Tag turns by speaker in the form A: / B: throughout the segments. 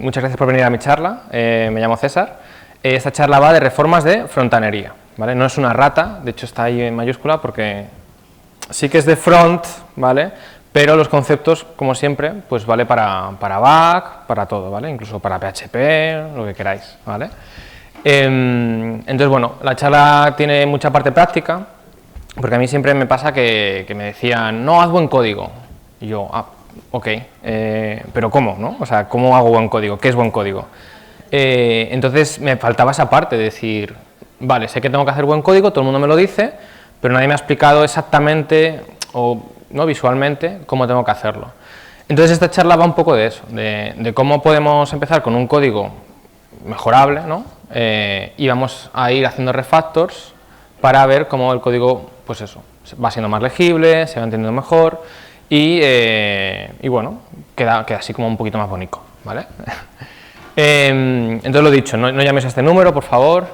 A: Muchas gracias por venir a mi charla, me llamo César. Esta charla va de reformas de fontanería, ¿vale? No es una rata, de hecho está ahí en mayúscula porque sí que es de front, ¿vale? Pero los conceptos, como siempre, pues vale para back, para todo, ¿vale? Incluso para PHP, lo que queráis, ¿vale? Entonces, bueno, la charla tiene mucha parte práctica, porque a mí siempre me pasa que me decían, no, haz buen código. Y yo, ok, pero ¿cómo, no? O sea, ¿cómo hago buen código? ¿Qué es buen código? Entonces me faltaba esa parte de decir, vale, sé que tengo que hacer buen código, todo el mundo me lo dice, pero nadie me ha explicado exactamente, o no visualmente, cómo tengo que hacerlo. Entonces esta charla va un poco de eso, de cómo podemos empezar con un código mejorable, ¿no? Y vamos a ir haciendo refactors para ver cómo el código, pues eso, va siendo más legible, se va entendiendo mejor y bueno, queda así como un poquito más bonito, ¿vale? Entonces lo dicho, no llaméis a este número, por favor,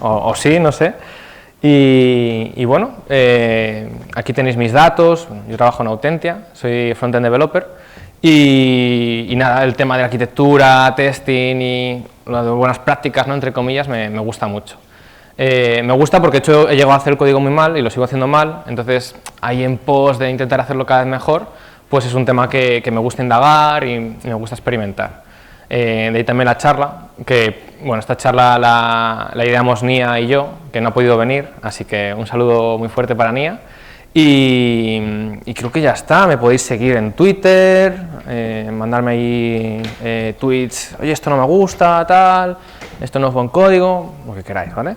A: o sí, no sé. Y bueno, aquí tenéis mis datos, yo trabajo en Autentia, soy frontend developer y nada, el tema de arquitectura, testing y las buenas prácticas, ¿no? Entre comillas, me gusta mucho. Me gusta porque de hecho he llegado a hacer el código muy mal y lo sigo haciendo mal, entonces ahí en pos de intentar hacerlo cada vez mejor, pues es un tema que me gusta indagar y me gusta experimentar. De ahí también la charla, que bueno, esta charla la ideamos Nia y yo, que no ha podido venir, así que un saludo muy fuerte para Nia. Y creo que ya está, me podéis seguir en Twitter, mandarme ahí tweets, oye, esto no me gusta, tal, esto no es buen código, lo que queráis, ¿vale?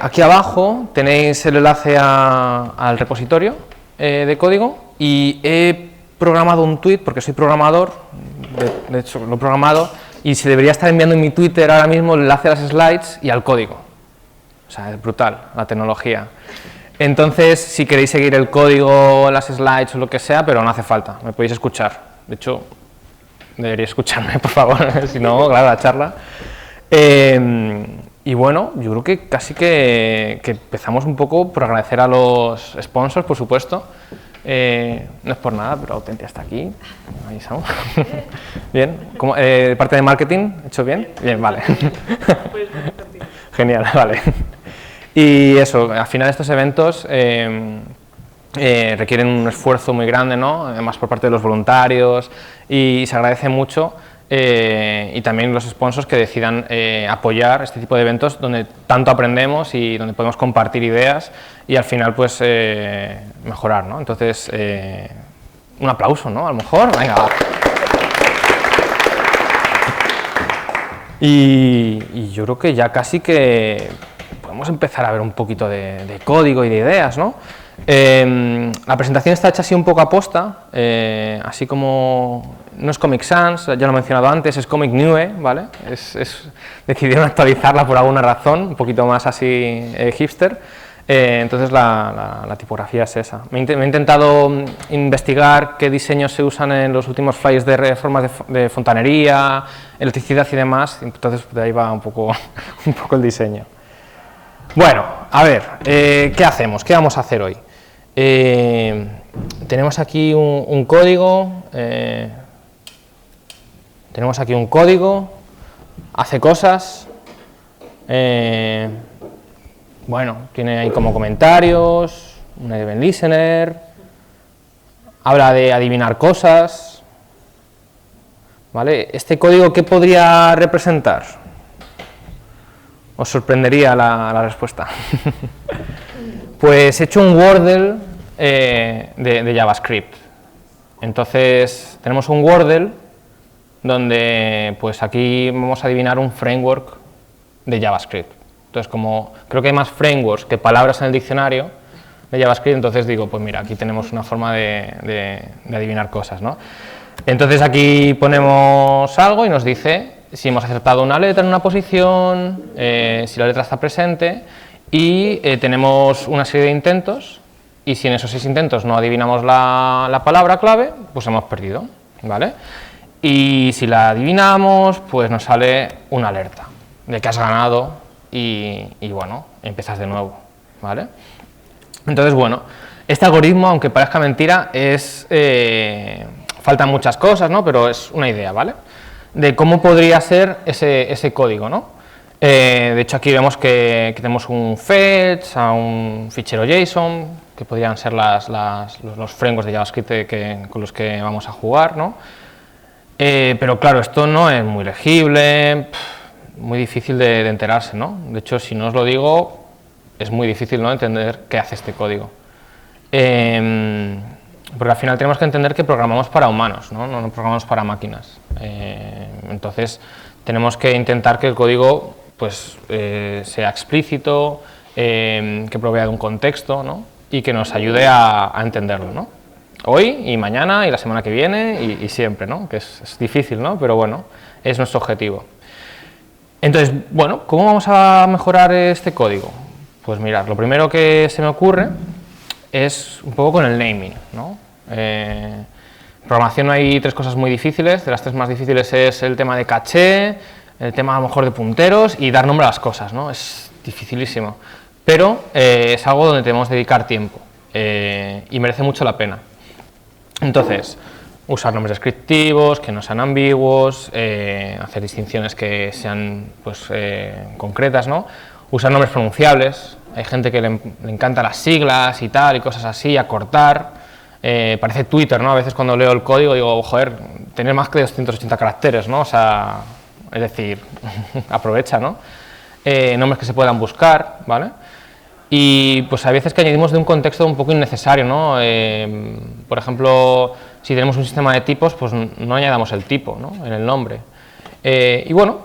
A: Aquí abajo tenéis el enlace al repositorio de código y he programado un tweet, porque soy programador, de hecho lo he programado, y se debería estar enviando en mi Twitter ahora mismo el enlace a las slides y al código. O sea, es brutal la tecnología. Entonces, si queréis seguir el código, las slides o lo que sea, pero no hace falta, me podéis escuchar. De hecho, deberíais escucharme, por favor, si no, claro, la charla. Y bueno, yo creo que casi que empezamos un poco por agradecer a los sponsors, por supuesto. No es por nada, pero Autentia está aquí. Ahí estamos. Bien. ¿Parte de marketing? ¿Hecho bien? Bien, vale. Genial, vale. Y eso, al final estos eventos requieren un esfuerzo muy grande, ¿no? Además por parte de los voluntarios, y se agradece mucho. Y también los sponsors que decidan apoyar este tipo de eventos donde tanto aprendemos y donde podemos compartir ideas y al final pues mejorar, ¿no? Entonces, un aplauso, ¿no? A lo mejor, venga, va. Y yo creo que ya casi que podemos empezar a ver un poquito de código y de ideas, ¿no? La presentación está hecha así un poco a posta, así como no es Comic Sans, ya lo he mencionado antes, es Comic New, ¿vale? Decidieron actualizarla por alguna razón, un poquito más así hipster, entonces la tipografía es esa. Me he intentado investigar qué diseños se usan en los últimos flyers de reformas de fontanería, electricidad y demás, entonces de ahí va un poco el diseño. Bueno, a ver, ¿qué hacemos? ¿Qué vamos a hacer hoy? Tenemos aquí un código, hace cosas, bueno, tiene ahí como comentarios, un event listener, habla de adivinar cosas, ¿vale? ¿Este código qué podría representar? Os sorprendería la respuesta. Pues he hecho un Wordle de JavaScript. Entonces, tenemos un Wordle donde pues aquí vamos a adivinar un framework de JavaScript. Entonces, como creo que hay más frameworks que palabras en el diccionario de JavaScript, entonces digo, pues mira, aquí tenemos una forma de adivinar cosas, ¿no? Entonces aquí ponemos algo y nos dice si hemos acertado una letra en una posición, si la letra está presente, y tenemos una serie de intentos, y si en esos 6 intentos no adivinamos la palabra clave, pues hemos perdido, ¿vale? Y si la adivinamos, pues nos sale una alerta de que has ganado y bueno, empiezas de nuevo, ¿vale? Entonces, bueno, este algoritmo, aunque parezca mentira, es faltan muchas cosas, ¿no? Pero es una idea, ¿vale? De cómo podría ser ese código, ¿no? De hecho, aquí vemos que tenemos un fetch a un fichero JSON, que podrían ser los frameworks de JavaScript con los que vamos a jugar, ¿no? Pero claro, esto no es muy legible, muy difícil de enterarse, ¿no? De hecho, si no os lo digo, es muy difícil, ¿no?, entender qué hace este código. Porque al final tenemos que entender que programamos para humanos, no programamos para máquinas. Entonces, tenemos que intentar que el código pues, sea explícito, que provea de un contexto, ¿no?, y que nos ayude a entenderlo, ¿no? Hoy y mañana y la semana que viene y siempre, ¿no? Que es difícil, ¿no? Pero bueno, es nuestro objetivo. Entonces, bueno, ¿cómo vamos a mejorar este código? Pues mirad, lo primero que se me ocurre es un poco con el naming, ¿no? En programación hay tres cosas muy difíciles. De las tres más difíciles es el tema de caché, el tema a lo mejor de punteros y dar nombre a las cosas, ¿no? Es dificilísimo, pero es algo donde tenemos que dedicar tiempo y merece mucho la pena. Entonces, usar nombres descriptivos, que no sean ambiguos, hacer distinciones que sean pues, concretas, ¿no? Usar nombres pronunciables. Hay gente que le encanta las siglas y tal, y cosas así, acortar. Parece Twitter, ¿no? A veces cuando leo el código digo, joder, tener más que 280 caracteres, ¿no? O sea, es decir, aprovecha, ¿no? Nombres que se puedan buscar, ¿vale? Y pues hay veces que añadimos de un contexto un poco innecesario, ¿no? Por ejemplo, si tenemos un sistema de tipos, pues no añadamos el tipo, ¿no?, en el nombre. Y bueno,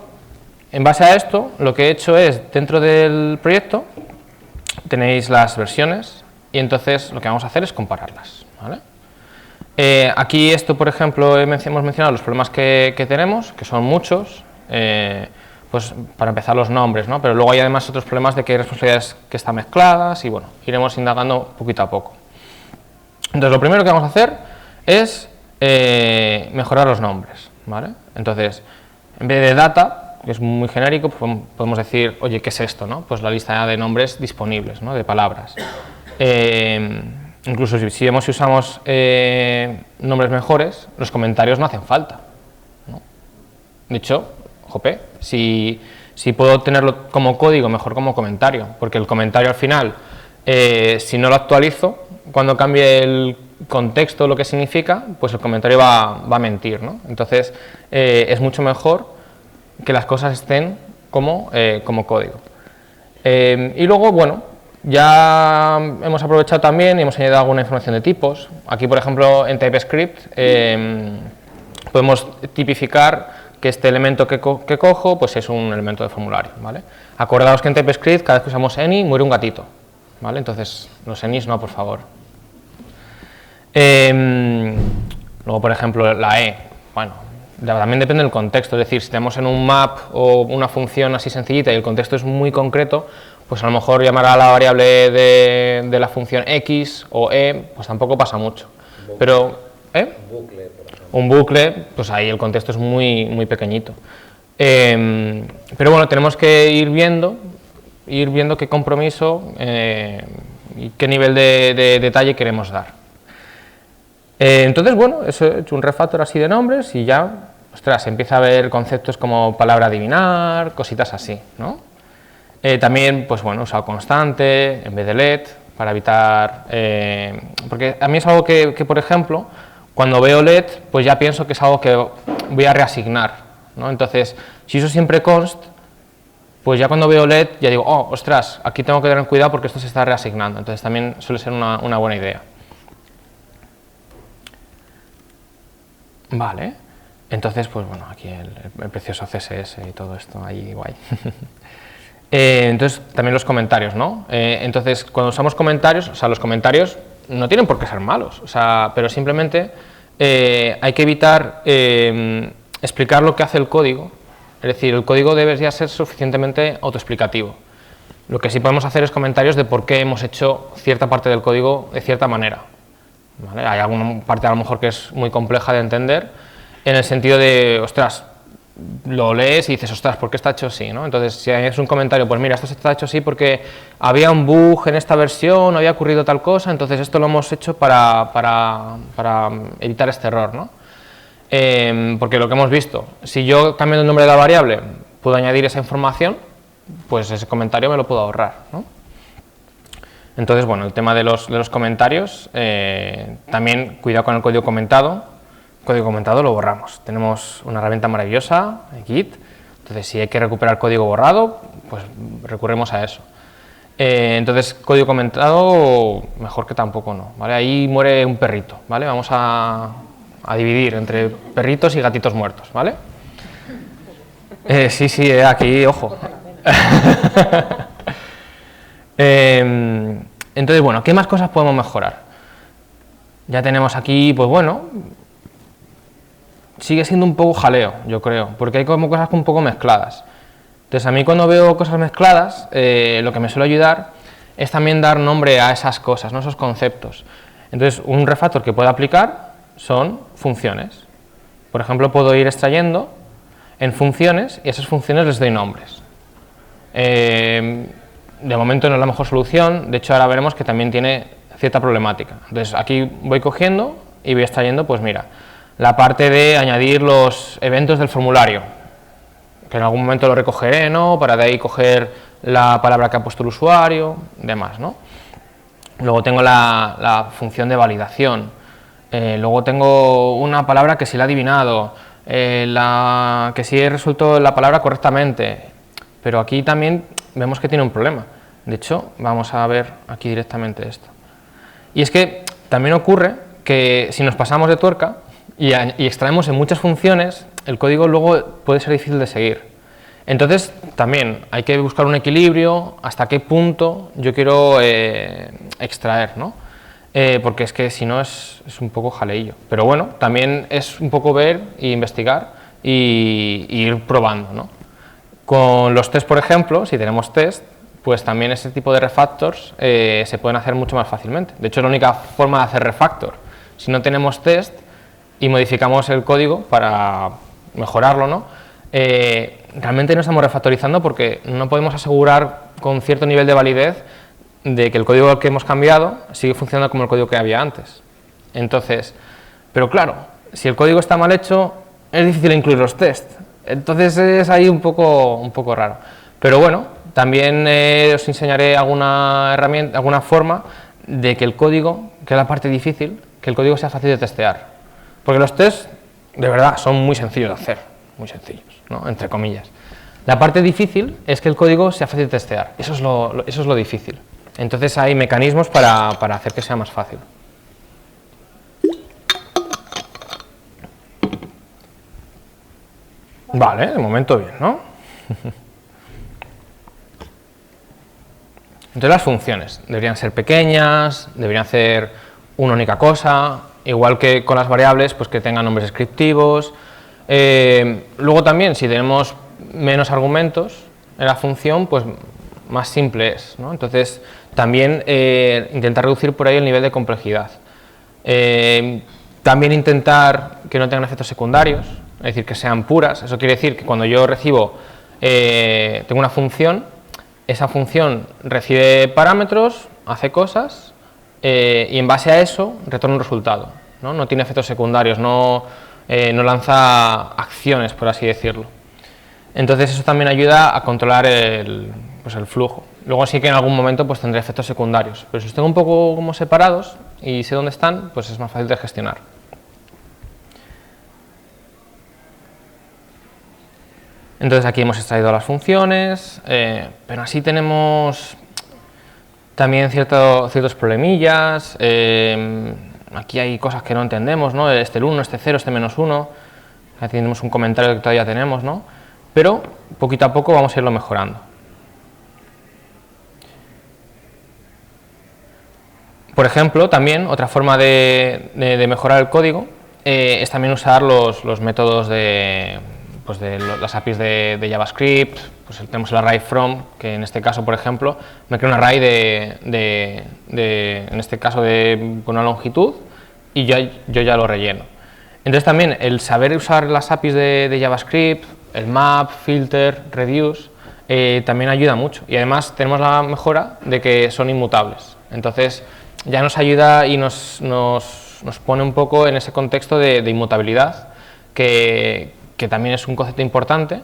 A: en base a esto, lo que he hecho es, dentro del proyecto, tenéis las versiones, y entonces lo que vamos a hacer es compararlas, ¿vale? Aquí esto, por ejemplo, hemos mencionado los problemas que tenemos, que son muchos, pues para empezar los nombres, ¿no? Pero luego hay además otros problemas de que hay responsabilidades que están mezcladas y bueno, iremos indagando poquito a poco. Entonces lo primero que vamos a hacer es mejorar los nombres, ¿vale? Entonces, en vez de data, que es muy genérico, pues podemos decir, oye, ¿qué es esto?, ¿no? Pues la lista de nombres disponibles, ¿no?, de palabras. Incluso si vemos si usamos nombres mejores, los comentarios no hacen falta, ¿no? De hecho, jope, si puedo tenerlo como código, mejor como comentario, porque el comentario al final, si no lo actualizo, cuando cambie el contexto, lo que significa, pues el comentario va a mentir, ¿no? Entonces, es mucho mejor que las cosas estén como código. Y luego, bueno, ya hemos aprovechado también y hemos añadido alguna información de tipos. Aquí, por ejemplo, en TypeScript podemos tipificar que este elemento que cojo pues es un elemento de formulario, ¿vale? Acordaos que en TypeScript cada vez que usamos any muere un gatito, ¿vale? Entonces los any's no, por favor. Luego, por ejemplo, la bueno, también depende del contexto, es decir, si tenemos en un map o una función así sencillita y el contexto es muy concreto, pues a lo mejor llamar a la variable de la función x o pues tampoco pasa mucho. Pero, un bucle, pues ahí el contexto es muy pequeñito. Pero bueno, tenemos que ir viendo qué compromiso y qué nivel de detalle queremos dar. Entonces, bueno, eso, he hecho un refactor así de nombres y ya, ostras, empieza a haber conceptos como palabra adivinar, cositas así, ¿no? También, pues bueno, he usado constante en vez de let para evitar... porque a mí es algo que, por ejemplo, cuando veo let, pues ya pienso que es algo que voy a reasignar, ¿no? Entonces, si uso siempre const, pues ya cuando veo let ya digo, oh, ostras, aquí tengo que tener cuidado porque esto se está reasignando. Entonces también suele ser una buena idea. Vale, entonces, pues bueno, aquí el precioso CSS y todo esto, ahí guay. Entonces, también los comentarios, ¿no? Entonces, cuando usamos comentarios, o sea, los comentarios no tienen por qué ser malos, o sea, pero simplemente hay que evitar explicar lo que hace el código, es decir, el código debe ya ser suficientemente autoexplicativo. Lo que sí podemos hacer es comentarios de por qué hemos hecho cierta parte del código de cierta manera, ¿vale? Hay alguna parte a lo mejor que es muy compleja de entender, en el sentido de, ostras, lo lees y dices, ostras, ¿por qué está hecho así?, ¿no? Entonces, si es un comentario, pues mira, esto está hecho así porque había un bug en esta versión, había ocurrido tal cosa, entonces esto lo hemos hecho para evitar este error, ¿no? Porque lo que hemos visto, si yo cambio el nombre de la variable puedo añadir esa información, pues ese comentario me lo puedo ahorrar, ¿no? Entonces, bueno, el tema de los comentarios, también cuidado con el código comentado. El código comentado lo borramos. Tenemos una herramienta maravillosa, Git. Entonces, si hay que recuperar código borrado, pues recurremos a eso. Entonces, código comentado, mejor que tampoco no, ¿vale? Ahí muere un perrito, ¿vale? Vamos a dividir entre perritos y gatitos muertos, ¿vale? Sí, aquí, ojo. Entonces, bueno, ¿qué más cosas podemos mejorar? Ya tenemos aquí, pues bueno, sigue siendo un poco jaleo, yo creo, porque hay como cosas un poco mezcladas. Entonces, a mí cuando veo cosas mezcladas, lo que me suele ayudar es también dar nombre a esas cosas, ¿no? Esos conceptos. Entonces, un refactor que puedo aplicar son funciones. Por ejemplo, puedo ir extrayendo en funciones y a esas funciones les doy nombres. De momento no es la mejor solución, de hecho ahora veremos que también tiene cierta problemática. Entonces aquí voy cogiendo y voy extrayendo, pues mira, la parte de añadir los eventos del formulario, que en algún momento lo recogeré, ¿no? Para de ahí coger la palabra que ha puesto el usuario, demás, ¿no? Luego tengo la función de validación, luego tengo una palabra que si la he adivinado, que si he resuelto la palabra correctamente, pero aquí también vemos que tiene un problema. De hecho, vamos a ver aquí directamente esto. Y es que también ocurre que si nos pasamos de tuerca y extraemos en muchas funciones, el código luego puede ser difícil de seguir. Entonces, también hay que buscar un equilibrio, hasta qué punto yo quiero extraer, ¿no? Porque es que si no es un poco jaleillo. Pero bueno, también es un poco ver e investigar y ir probando, ¿no? Con los test, por ejemplo, si tenemos test, pues también ese tipo de refactors se pueden hacer mucho más fácilmente. De hecho, es la única forma de hacer refactor. Si no tenemos test y modificamos el código para mejorarlo, ¿no? Realmente no estamos refactorizando porque no podemos asegurar con cierto nivel de validez de que el código que hemos cambiado sigue funcionando como el código que había antes. Entonces, pero claro, si el código está mal hecho, es difícil incluir los tests. Entonces es ahí un poco raro. Pero bueno, también os enseñaré alguna herramienta, alguna forma de que el código, que es la parte difícil, que el código sea fácil de testear. Porque los tests, de verdad, son muy sencillos de hacer, muy sencillos, ¿no? Entre comillas. La parte difícil es que el código sea fácil de testear, eso es lo difícil. Entonces hay mecanismos para hacer que sea más fácil. Vale, de momento bien, ¿no? Entonces las funciones deberían ser pequeñas, deberían hacer una única cosa, igual que con las variables, pues que tengan nombres descriptivos. Luego también, si tenemos menos argumentos en la función, pues más simple es, ¿no? Entonces también intentar reducir por ahí el nivel de complejidad. También intentar que no tengan efectos secundarios, es decir, que sean puras. Eso quiere decir que cuando yo recibo, tengo una función, esa función recibe parámetros, hace cosas, y en base a eso retorna un resultado, ¿no? No tiene efectos secundarios, no lanza acciones, por así decirlo. Entonces eso también ayuda a controlar el flujo. Luego sí que en algún momento pues tendré efectos secundarios, pero si los tengo un poco como separados y sé dónde están, pues es más fácil de gestionar. Entonces aquí hemos extraído las funciones, pero así tenemos también ciertos problemillas. Aquí hay cosas que no entendemos, ¿no? Este el 1, este 0, este -1. Aquí tenemos un comentario que todavía tenemos, ¿no? Pero poquito a poco vamos a irlo mejorando. Por ejemplo, también otra forma de mejorar el código es también usar los métodos de las APIs de JavaScript. Pues tenemos el array from, que en este caso, por ejemplo, me crea un array en este caso con una longitud y yo ya lo relleno. Entonces también el saber usar las APIs de JavaScript, el map, filter, reduce, también ayuda mucho. Y además tenemos la mejora de que son inmutables. Entonces ya nos ayuda y nos pone un poco en ese contexto de inmutabilidad, que también es un concepto importante,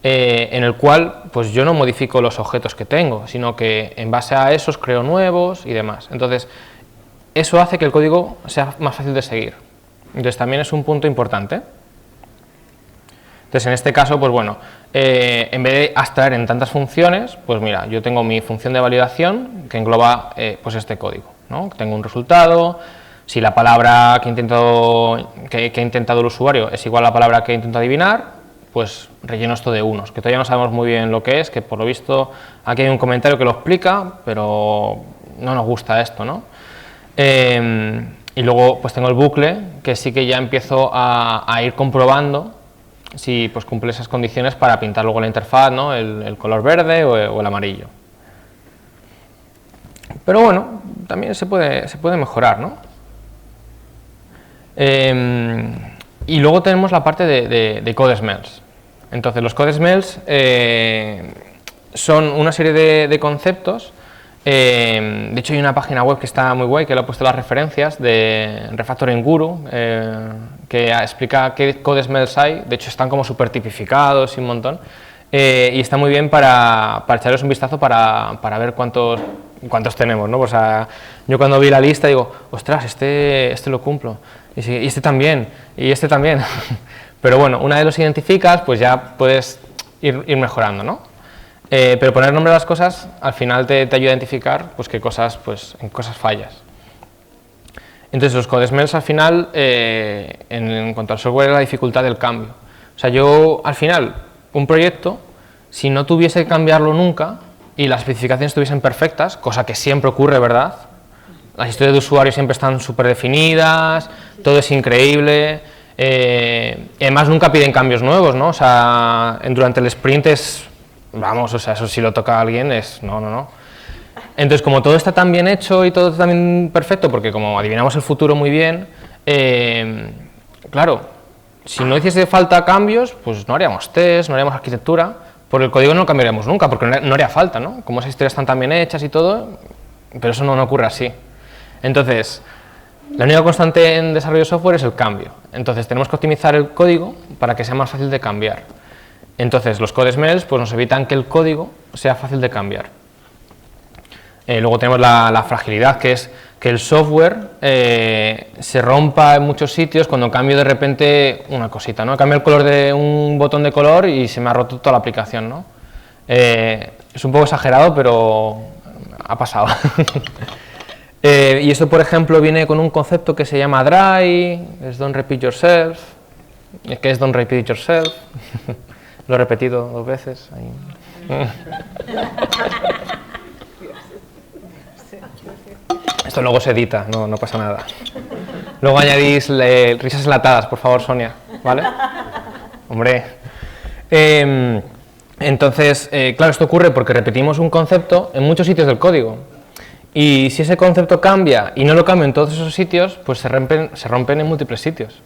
A: en el cual pues yo no modifico los objetos que tengo, sino que en base a esos creo nuevos y demás. Entonces, eso hace que el código sea más fácil de seguir. Entonces, también es un punto importante. Entonces, en este caso, pues bueno, en vez de abstraer en tantas funciones, pues mira, yo tengo mi función de validación que engloba pues este código, ¿no? Tengo un resultado, si la palabra que ha intentado el usuario es igual a la palabra que intento adivinar, pues relleno esto de unos, que todavía no sabemos muy bien lo que es, que por lo visto aquí hay un comentario que lo explica, pero no nos gusta esto, ¿no? Y luego pues tengo el bucle, que sí que ya empiezo a ir comprobando si pues cumple esas condiciones para pintar luego la interfaz, ¿no? El color verde o el amarillo. Pero bueno, también se puede mejorar, ¿no? Y luego tenemos la parte de code smells. Entonces, los code smells son una serie de conceptos. De hecho, hay una página web que está muy guay, que le he puesto las referencias de Refactoring Guru, que explica qué code smells hay. De hecho, están como súper tipificados y un montón. Y está muy bien para echarles un vistazo para ver cuántos tenemos, ¿no? O sea, yo cuando vi la lista digo, ostras, este lo cumplo, y este también, y este también. Pero bueno, una vez los identificas, pues ya puedes ir mejorando, ¿no? Pero poner nombre a las cosas al final te ayuda a identificar pues, en cosas fallas. Entonces los code smells al final, en cuanto al software, es la dificultad del cambio. O sea, yo al final, un proyecto, si no tuviese que cambiarlo nunca y las especificaciones estuviesen perfectas, cosa que siempre ocurre, ¿verdad? Las historias de usuario siempre están súper definidas, todo es increíble, además nunca piden cambios nuevos, ¿no? O sea, durante el sprint vamos, o sea, eso si lo toca a alguien no. Entonces, como todo está tan bien hecho y todo está tan perfecto, porque como adivinamos el futuro muy bien, claro, si no hiciese falta cambios, pues no haríamos test, no haríamos arquitectura, por el código no lo cambiaríamos nunca, porque no haría falta, ¿no? Como esas historias están tan bien hechas y todo, pero eso no ocurre así. Entonces, la única constante en desarrollo de software es el cambio. Entonces, tenemos que optimizar el código para que sea más fácil de cambiar. Entonces, los code smells pues, nos evitan que el código sea fácil de cambiar. Luego tenemos la fragilidad, que es que el software se rompa en muchos sitios cuando cambio de repente una cosita, ¿no? Cambio el color de un botón de color y se me ha roto toda la aplicación, ¿no? Es un poco exagerado, pero ha pasado. Y esto, por ejemplo, viene con un concepto que se llama DRY, es Don't Repeat Yourself. ¿Qué es Don't Repeat Yourself? Lo he repetido 2 veces. Ahí. Esto luego se edita, no pasa nada. Luego añadís risas enlatadas, por favor, Sonia, ¿vale? Hombre. Entonces, claro, esto ocurre porque repetimos un concepto en muchos sitios del código. Y si ese concepto cambia y no lo cambio en todos esos sitios, pues se rompen en múltiples sitios.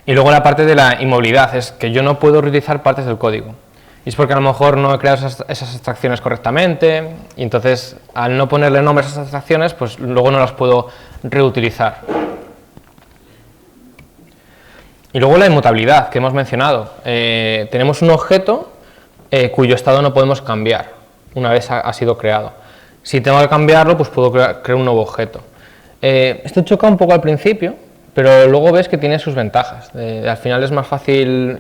A: Y luego la parte de la inmovilidad, es que yo no puedo reutilizar partes del código. Y es porque a lo mejor no he creado esas abstracciones correctamente, y entonces al no ponerle nombres a esas abstracciones, pues luego no las puedo reutilizar. Y luego la inmutabilidad, que hemos mencionado. Tenemos un objeto cuyo estado no podemos cambiar una vez ha sido creado. Si tengo que cambiarlo, pues puedo crear un nuevo objeto. Esto choca un poco al principio, pero luego ves que tiene sus ventajas. Al final es más fácil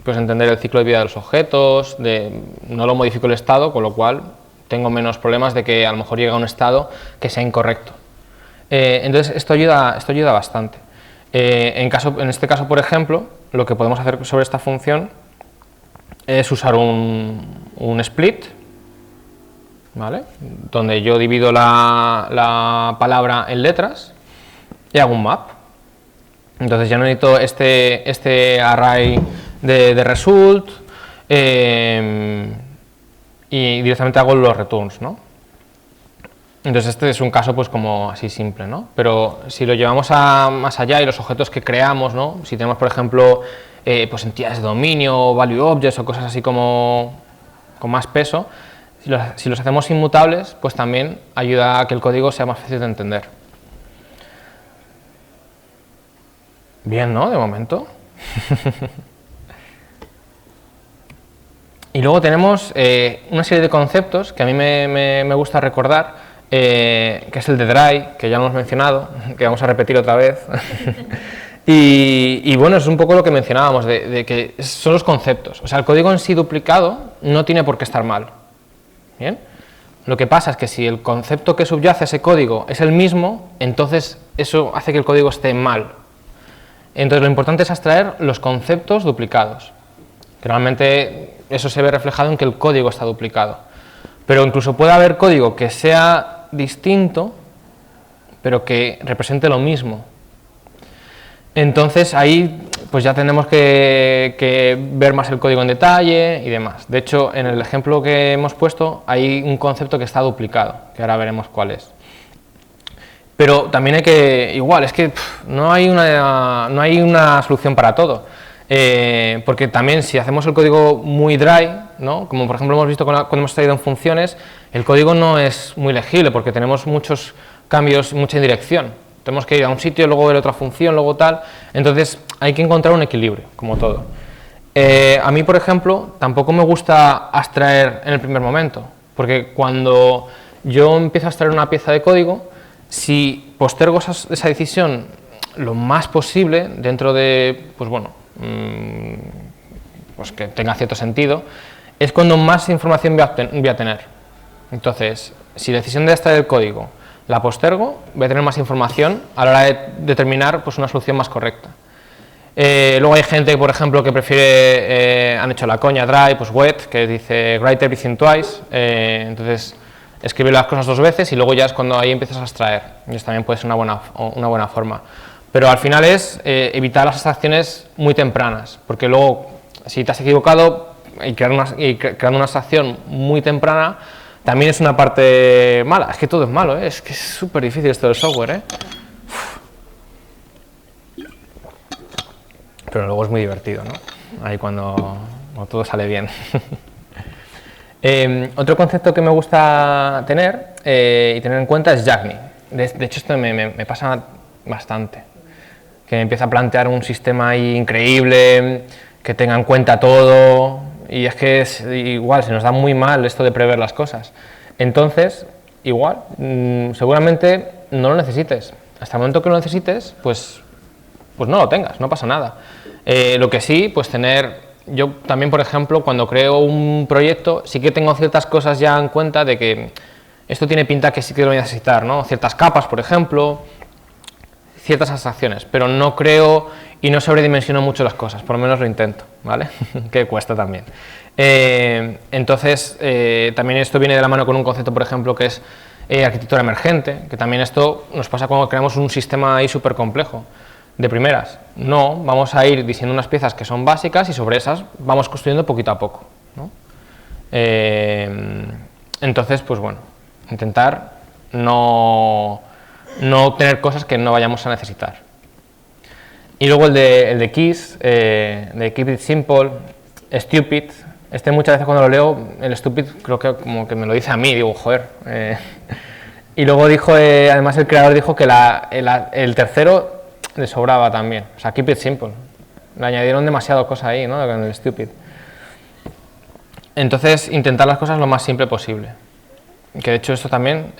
A: pues entender el ciclo de vida de los objetos, no lo modifico el estado, con lo cual tengo menos problemas de que a lo mejor llegue a un estado que sea incorrecto. Entonces esto ayuda bastante. En este caso, por ejemplo, lo que podemos hacer sobre esta función es usar un split, ¿vale? Donde yo divido la palabra en letras y hago un map. Entonces ya no necesito este array de result y directamente hago los returns, ¿no? Entonces este es un caso pues como así simple, ¿no? Pero si lo llevamos más allá y los objetos que creamos, ¿no? Si tenemos por ejemplo pues entidades de dominio, value objects o cosas así como con más peso, si los hacemos inmutables, pues también ayuda a que el código sea más fácil de entender. Bien, ¿no? De momento. Y luego tenemos una serie de conceptos que a mí me gusta recordar, que es el de dry, que ya lo hemos mencionado, que vamos a repetir otra vez. Y bueno, es un poco lo que mencionábamos, de que son los conceptos. O sea, el código en sí duplicado no tiene por qué estar mal. ¿Bien? Lo que pasa es que si el concepto que subyace a ese código es el mismo, entonces eso hace que el código esté mal. Entonces lo importante es extraer los conceptos duplicados. Que normalmente eso se ve reflejado en que el código está duplicado. Pero incluso puede haber código que sea distinto, pero que represente lo mismo. Entonces ahí pues ya tenemos que ver más el código en detalle y demás. De hecho, en el ejemplo que hemos puesto hay un concepto que está duplicado, que ahora veremos cuál es. Pero también hay que, igual, es que no hay una solución para todo. Porque también si hacemos el código muy dry, ¿no? Como por ejemplo hemos visto cuando hemos traído en funciones, el código no es muy legible porque tenemos muchos cambios, mucha indirección. Tenemos que ir a un sitio, luego ver otra función, luego tal. Entonces hay que encontrar un equilibrio, como todo. A mí, por ejemplo, tampoco me gusta abstraer en el primer momento, porque cuando yo empiezo a abstraer una pieza de código, si postergo esa decisión lo más posible, dentro de, pues bueno, pues que tenga cierto sentido, es cuando más información voy a tener. Entonces, si la decisión de extraer el código la postergo, voy a tener más información a la hora de determinar pues, una solución más correcta. Luego hay gente, por ejemplo, que prefiere, han hecho la coña dry, pues wet, que dice write everything twice, entonces escribe las cosas dos veces y luego ya es cuando ahí empiezas a abstraer. Y eso también puede ser una buena forma. Pero al final es evitar las abstracciones muy tempranas, porque luego, si te has equivocado y creando una abstracción muy temprana, también es una parte mala. Es que todo es malo, ¿eh? Es que es súper difícil esto del software, ¿eh? Pero luego es muy divertido, ¿no? Ahí cuando todo sale bien. Otro concepto que me gusta tener y tener en cuenta es Yagni. De hecho, esto me pasa bastante. Que me empieza a plantear un sistema ahí increíble, que tenga en cuenta todo, y es que es igual, se nos da muy mal esto de prever las cosas. Entonces, igual, seguramente no lo necesites. Hasta el momento que lo necesites, pues no lo tengas, no pasa nada. Lo que sí, pues yo también, por ejemplo, cuando creo un proyecto, sí que tengo ciertas cosas ya en cuenta de que esto tiene pinta que sí que lo voy a necesitar, ¿no? Ciertas capas, por ejemplo, ciertas abstracciones, pero no creo y no sobredimensiono mucho las cosas, por lo menos lo intento, ¿vale? Que cuesta también. Entonces, también esto viene de la mano con un concepto, por ejemplo, que es arquitectura emergente, que también esto nos pasa cuando creamos un sistema ahí súper complejo. De primeras, no, vamos a ir diseñando unas piezas que son básicas y sobre esas vamos construyendo poquito a poco, ¿no? Entonces, pues bueno, intentar no tener cosas que no vayamos a necesitar. Y luego el de Keys, de Keep It Simple, Stupid. Muchas veces cuando lo leo, el Stupid creo que como que me lo dice a mí, digo, joder. Y luego dijo, además el creador dijo que el tercero le sobraba también, o sea, Keep It Simple. Le añadieron demasiado cosa ahí, ¿no? Con el Stupid. Entonces, intentar las cosas lo más simple posible. Que de hecho esto también,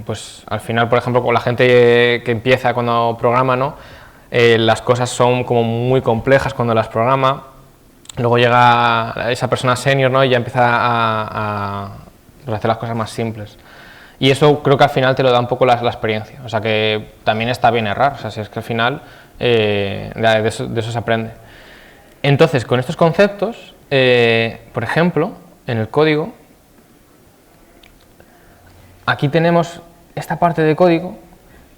A: pues al final, por ejemplo, con la gente que empieza cuando programa, ¿no? Las cosas son como muy complejas cuando las programa, luego llega esa persona senior, ¿no? Y ya empieza a hacer las cosas más simples. Y eso creo que al final te lo da un poco la experiencia, o sea que también está bien errar, o sea, si es que al final de eso se aprende. Entonces, con estos conceptos, por ejemplo, en el código, aquí tenemos esta parte de código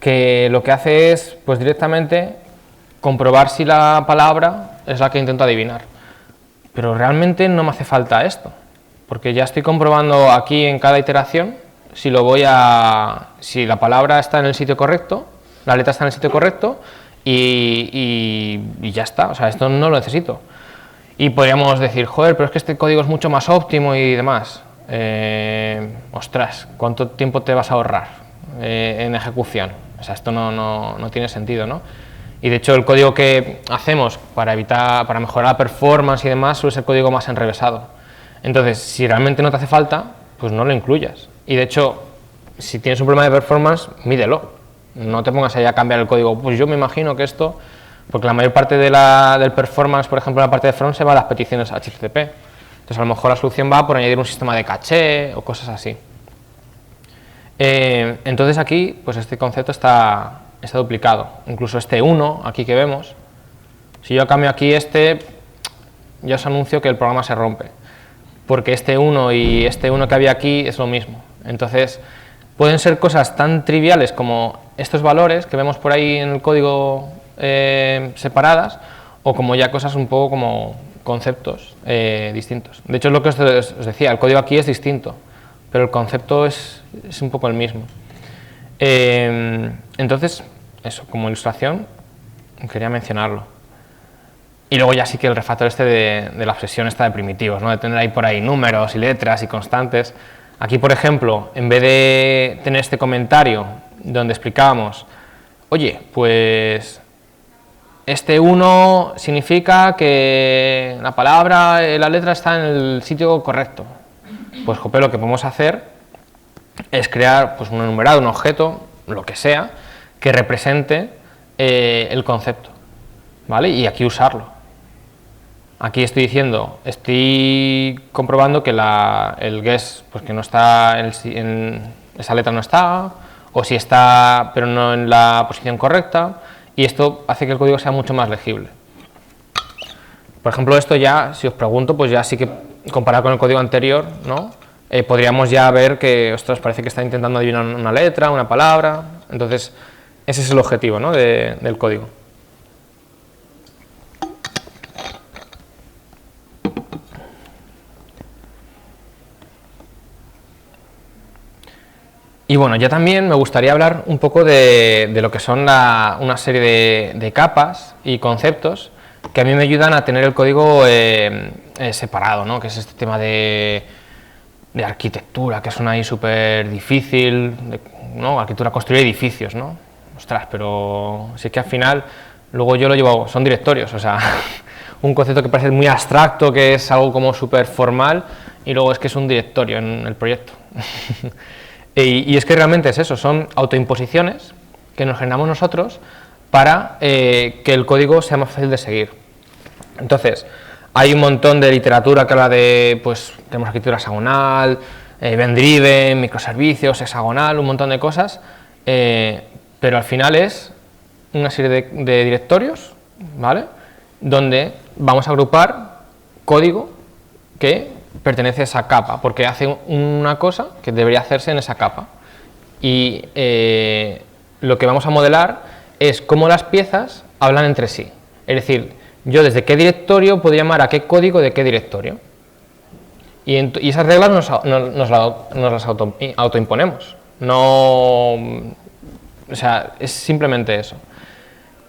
A: que lo que hace es, pues directamente, comprobar si la palabra es la que intento adivinar. Pero realmente no me hace falta esto, porque ya estoy comprobando aquí en cada iteración si la palabra está en el sitio correcto, la letra está en el sitio correcto y ya está, o sea, esto no lo necesito. Y podríamos decir, joder, pero es que este código es mucho más óptimo y demás. Ostras, ¿cuánto tiempo te vas a ahorrar en ejecución? O sea, esto no tiene sentido, ¿no? Y de hecho el código que hacemos para mejorar la performance y demás suele ser código más enrevesado. Entonces, si realmente no te hace falta, pues no lo incluyas. Y de hecho, si tienes un problema de performance, mídelo. No te pongas ahí a cambiar el código. Pues yo me imagino que esto, porque la mayor parte del performance, por ejemplo, en la parte de front se va a las peticiones HTTP. Entonces, a lo mejor la solución va por añadir un sistema de caché o cosas así. Entonces aquí, pues este concepto está duplicado. Incluso este 1, aquí que vemos, si yo cambio aquí ya os anuncio que el programa se rompe, porque este 1 y este 1 que había aquí es lo mismo. Entonces, pueden ser cosas tan triviales como estos valores que vemos por ahí en el código separadas, o como ya cosas un poco como conceptos distintos. De hecho, es lo que os decía, el código aquí es distinto, pero el concepto es un poco el mismo. Entonces, eso, como ilustración, quería mencionarlo. Y luego ya sí que el refactor de la obsesión esta de primitivos, ¿no? De tener ahí por ahí números y letras y constantes. Aquí, por ejemplo, en vez de tener este comentario donde explicábamos, oye, pues este 1 significa que la palabra, la letra está en el sitio correcto. Pues, jope, lo que podemos hacer es crear pues, un enumerado, un objeto, lo que sea, que represente el concepto, ¿vale? Y aquí usarlo. Aquí estoy comprobando que el guess, pues que no está esa letra no está, o si está, pero no en la posición correcta, y esto hace que el código sea mucho más legible. Por ejemplo, esto ya, si os pregunto, pues ya sí que comparado con el código anterior, ¿no? Podríamos ya ver que, ostras, parece que está intentando adivinar una letra, una palabra. Entonces, ese es el objetivo, ¿no? del código. Y bueno, ya también me gustaría hablar un poco de lo que son una serie de capas y conceptos que a mí me ayudan a tener el código separado, ¿no? Que es este tema de arquitectura, que suena ahí súper difícil, ¿no? Arquitectura, construir edificios, ¿no? Ostras, pero sí que al final, luego yo lo llevo, son directorios, o sea, un concepto que parece muy abstracto, que es algo como súper formal, y luego es que es un directorio en el proyecto. Y es que realmente es eso, son autoimposiciones que nos generamos nosotros para que el código sea más fácil de seguir. Entonces, hay un montón de literatura que habla de, pues, tenemos arquitectura hexagonal, event-driven, microservicios, hexagonal, un montón de cosas, pero al final es una serie de directorios, ¿vale?, donde vamos a agrupar código que pertenece a esa capa, porque hace una cosa que debería hacerse en esa capa. Y lo que vamos a modelar es cómo las piezas hablan entre sí. Es decir, yo desde qué directorio puedo llamar a qué código de qué directorio. Y esas reglas nos las autoimponemos. No, o sea, es simplemente eso.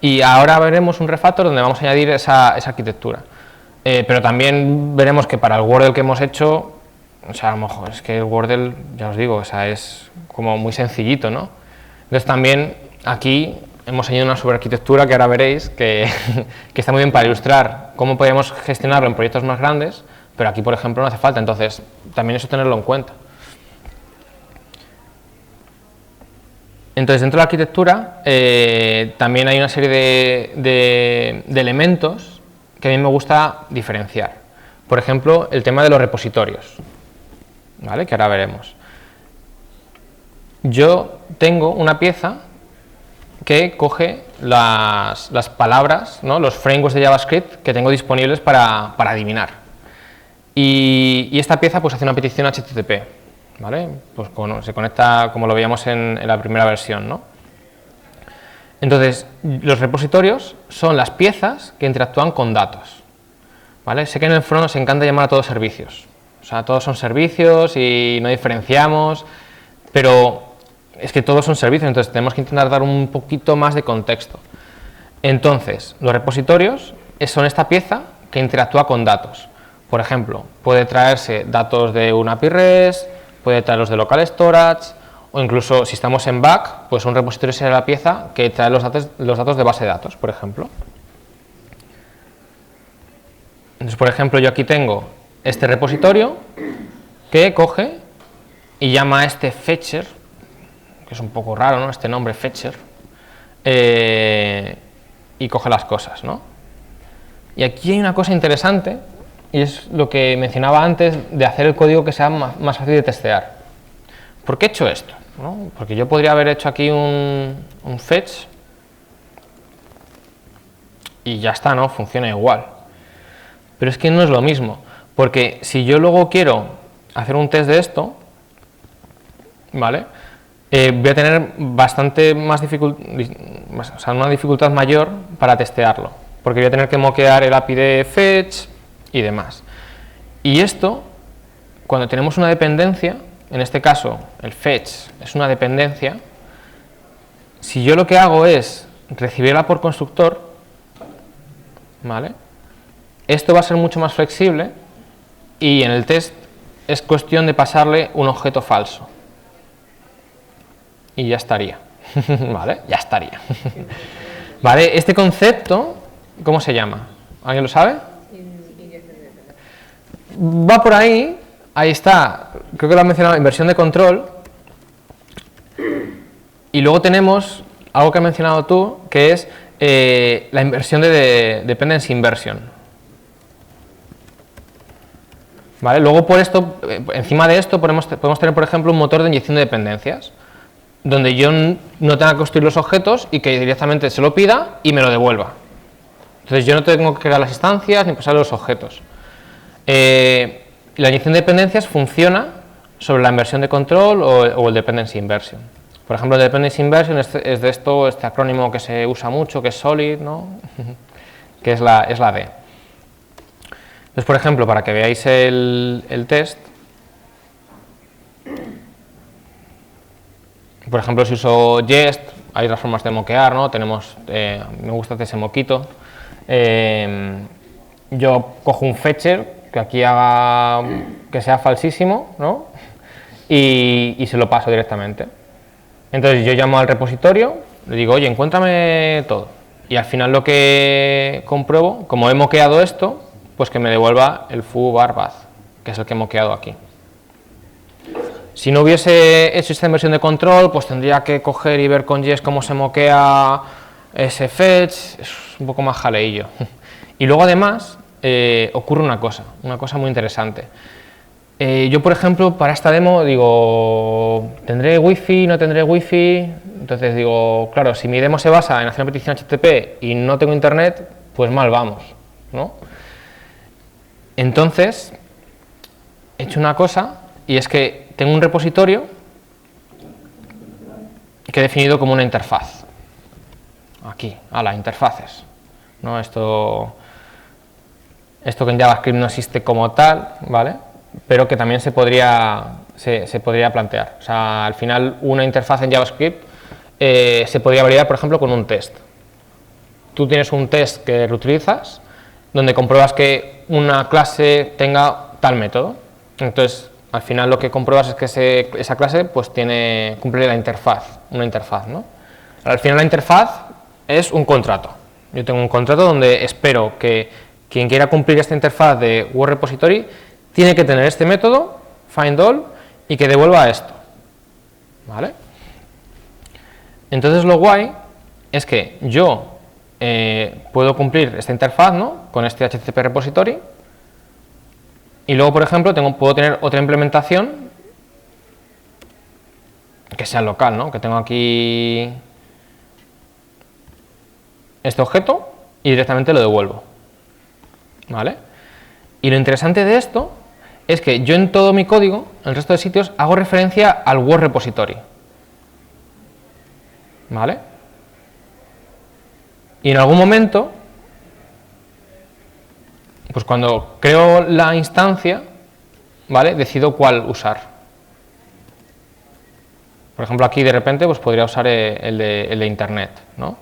A: Y ahora veremos un refactor donde vamos a añadir esa arquitectura. Pero también veremos que para el Wordle que hemos hecho, o sea, a lo mejor es que el Wordle, ya os digo, o sea, es como muy sencillito, ¿no? Entonces también aquí hemos añadido una superarquitectura que ahora veréis que está muy bien para ilustrar cómo podemos gestionarlo en proyectos más grandes, pero aquí, por ejemplo, no hace falta, entonces también eso tenerlo en cuenta. Entonces, dentro de la arquitectura también hay una serie de elementos que a mí me gusta diferenciar. Por ejemplo, el tema de los repositorios, ¿vale?, que ahora veremos. Yo tengo una pieza que coge las palabras, ¿no?, los frameworks de JavaScript que tengo disponibles para adivinar. Y esta pieza pues hace una petición HTTP, ¿vale? Pues se conecta como lo veíamos en la primera versión, ¿no? Entonces, los repositorios son las piezas que interactúan con datos, ¿vale? Sé que en el front nos encanta llamar a todos servicios, o sea, todos son servicios y no diferenciamos, pero es que todos son servicios, entonces tenemos que intentar dar un poquito más de contexto. Entonces, los repositorios son esta pieza que interactúa con datos. Por ejemplo, puede traerse datos de un API REST, puede traerlos de local storage, o incluso si estamos en back, pues un repositorio será la pieza que trae los datos de base de datos, por ejemplo. Entonces, por ejemplo, yo aquí tengo este repositorio que coge y llama a este fetcher, que es un poco raro, ¿no? Este nombre fetcher, y coge las cosas, ¿no? Y aquí hay una cosa interesante, y es lo que mencionaba antes de hacer el código que sea más fácil de testear. ¿Por qué he hecho esto? ¿No? Porque yo podría haber hecho aquí un fetch y ya está, ¿no? Funciona igual. Pero es que no es lo mismo, porque si yo luego quiero hacer un test de esto, ¿vale? Voy a tener bastante más o sea, una dificultad mayor para testearlo, porque voy a tener que moquear el API de fetch y demás. Y esto, cuando tenemos una dependencia, en este caso el fetch es una dependencia, si yo lo que hago es recibirla por constructor, ¿vale? Esto va a ser mucho más flexible y en el test es cuestión de pasarle un objeto falso. Y ya estaría, ¿vale? Ya estaría. ¿Vale? Este concepto, ¿cómo se llama? ¿Alguien lo sabe? Va por ahí, ahí está, creo que lo han mencionado, inversión de control. Y luego tenemos algo que has mencionado tú, que es la inversión de dependency inversion. ¿Vale? Luego por esto, encima de esto podemos tener, por ejemplo, un motor de inyección de dependencias, donde yo no tenga que construir los objetos y que directamente se lo pida y me lo devuelva. Entonces yo no tengo que crear las instancias ni pasar los objetos. La inyección de dependencias funciona sobre la inversión de control o el dependency inversion. Por ejemplo, el dependency inversion es de este acrónimo que se usa mucho, que es SOLID, ¿no? Que es la D. Entonces, por ejemplo, para que veáis el test, por ejemplo, si uso Jest, hay otras formas de moquear, ¿no? Tenemos, me gusta hacer ese moquito. Yo cojo un fetcher que aquí haga que sea falsísimo, ¿no? Y se lo paso directamente. Entonces yo llamo al repositorio, le digo, oye, encuéntrame todo. Y al final lo que compruebo, como he moqueado esto, pues que me devuelva el foo bar bath, que es el que he moqueado aquí. Si no hubiese hecho esta inversión de control, pues tendría que coger y ver con Jest cómo se moquea ese fetch, es un poco más jaleillo. Y luego además ocurre una cosa muy interesante. Yo, por ejemplo, para esta demo digo, ¿tendré wifi, no tendré wifi? Entonces digo, claro, si mi demo se basa en hacer una petición HTTP y no tengo internet, pues mal vamos, ¿no? Entonces, he hecho una cosa, y es que tengo un repositorio que he definido como una interfaz. Aquí, interfaces, ¿no? Esto que en JavaScript no existe como tal, ¿vale? Pero que también se podría plantear. O sea, al final una interfaz en JavaScript se podría validar, por ejemplo, con un test. Tú tienes un test que reutilizas, donde compruebas que una clase tenga tal método. Entonces, al final lo que compruebas es que esa clase pues cumple la interfaz, una interfaz, ¿no? Al final la interfaz es un contrato. Yo tengo un contrato donde espero que quien quiera cumplir esta interfaz de Word Repository tiene que tener este método, findAll, y que devuelva esto, ¿vale? Entonces lo guay es que yo puedo cumplir esta interfaz, ¿no? Con este HTTP repository, y luego, por ejemplo, puedo tener otra implementación que sea local, ¿no? Que tengo aquí este objeto y directamente lo devuelvo, ¿vale? Y lo interesante de esto es que yo en todo mi código, en el resto de sitios, hago referencia al Word Repository, ¿vale? Y en algún momento, pues cuando creo la instancia, ¿vale? Decido cuál usar. Por ejemplo, aquí de repente pues podría usar el de Internet, ¿no?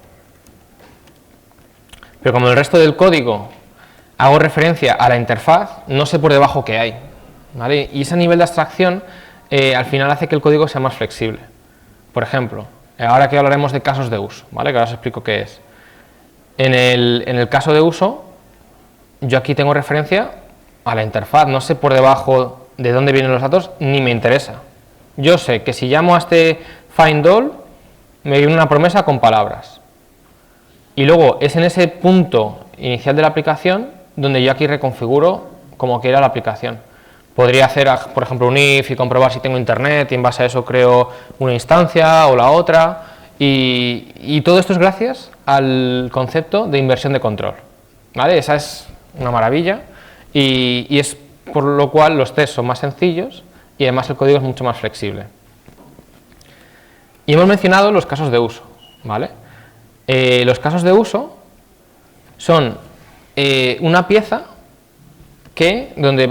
A: Pero como en el resto del código hago referencia a la interfaz, no sé por debajo qué hay, ¿vale? Y ese nivel de abstracción al final hace que el código sea más flexible. por ejemplo, ahora que hablaremos de casos de uso, ¿vale? Que ahora os explico qué es. En el caso de uso, yo aquí tengo referencia a la interfaz, no sé por debajo de dónde vienen los datos, ni me interesa. Yo sé que si llamo a este find all, me viene una promesa con palabras. Y luego es en ese punto inicial de la aplicación donde yo aquí reconfiguro como quiera la aplicación. Podría hacer, por ejemplo, un if y comprobar si tengo internet y en base a eso creo una instancia o la otra. Y todo esto es gracias al concepto de inversión de control, ¿vale? Esa es una maravilla y es por lo cual los tests son más sencillos y además el código es mucho más flexible. Y hemos mencionado los casos de uso, ¿vale? Los casos de uso son una pieza donde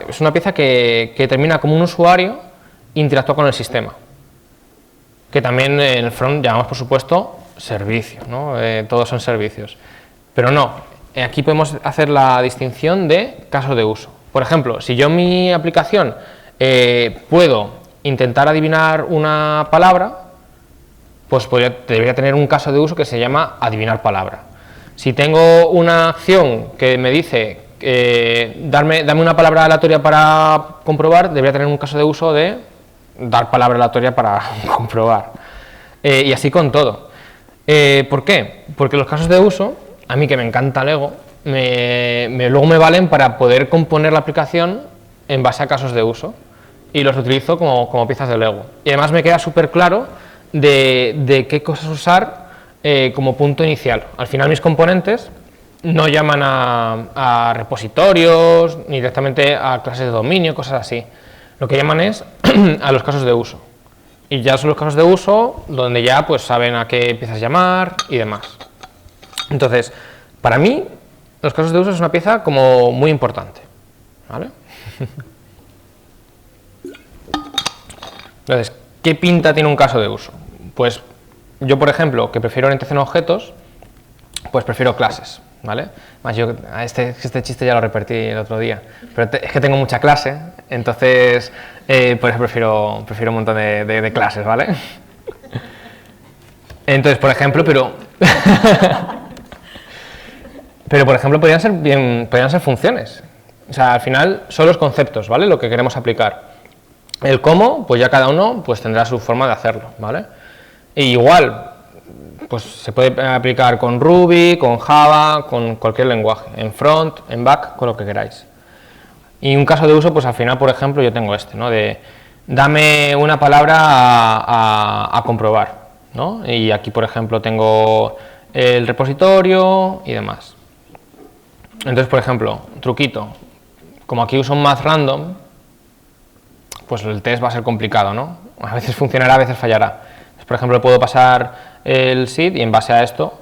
A: es una pieza que determina cómo un usuario interactúa con el sistema, que también en el front llamamos, por supuesto, servicio, ¿no? Todos son servicios, pero no, aquí podemos hacer la distinción de casos de uso. Por ejemplo, si yo en mi aplicación puedo intentar adivinar una palabra, pues debería tener un caso de uso que se llama adivinar palabra. Si tengo una acción que me dice dame una palabra aleatoria para comprobar, debería tener un caso de uso de dar palabra aleatoria para comprobar. Y así con todo. ¿Por qué? Porque los casos de uso, a mí que me encanta Lego, luego me valen para poder componer la aplicación en base a casos de uso y los utilizo como piezas de Lego. Y además me queda súper claro de qué cosas usar como punto inicial. Al final mis componentes no llaman a repositorios ni directamente a clases de dominio, cosas así. Lo que llaman es a los casos de uso. Y ya son los casos de uso donde ya pues saben a qué piezas llamar y demás. Entonces, para mí, los casos de uso es una pieza como muy importante, ¿vale? Entonces, ¿qué pinta tiene un caso de uso? Pues yo, por ejemplo, que prefiero orientación a objetos, pues prefiero clases, ¿vale? Más yo, este chiste ya lo repetí el otro día, pero es que tengo mucha clase, entonces por eso prefiero un montón de clases, ¿vale? Entonces, por ejemplo, pero por ejemplo podrían ser funciones. O sea, al final son los conceptos, ¿vale? Lo que queremos aplicar. El cómo, pues ya cada uno pues tendrá su forma de hacerlo, ¿vale? E igual, pues se puede aplicar con Ruby, con Java, con cualquier lenguaje, en front, en back, con lo que queráis. Y un caso de uso, pues al final, por ejemplo, yo tengo este, ¿no? De dame una palabra a comprobar, ¿no? Y aquí, por ejemplo, tengo el repositorio y demás. Entonces, por ejemplo, truquito, como aquí uso un math random, pues el test va a ser complicado, ¿no? A veces funcionará, a veces fallará. Entonces, por ejemplo, puedo pasar el seed y en base a esto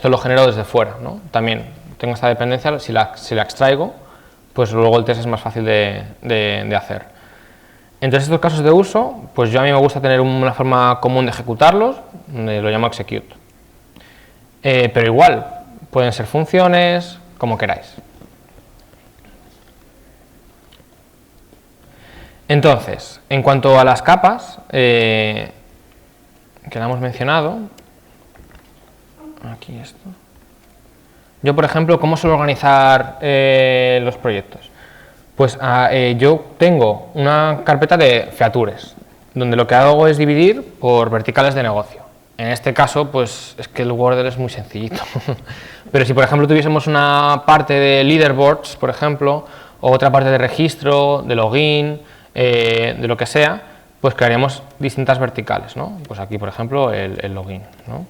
A: lo genero desde fuera, ¿no? También tengo esta dependencia, si la extraigo, pues luego el test es más fácil de hacer. Entonces, estos casos de uso, pues yo a mí me gusta tener una forma común de ejecutarlos, lo llamo execute. Pero igual, pueden ser funciones, como queráis. Entonces, en cuanto a las capas, que la hemos mencionado, aquí esto. Yo, por ejemplo, ¿cómo suelo organizar los proyectos? Pues yo tengo una carpeta de features, donde lo que hago es dividir por verticales de negocio. En este caso, pues es que el Wordle es muy sencillito. Pero si, por ejemplo, tuviésemos una parte de leaderboards, por ejemplo, o otra parte de registro, de login, de lo que sea, pues crearíamos distintas verticales, ¿no? Pues aquí, por ejemplo, el login, ¿no?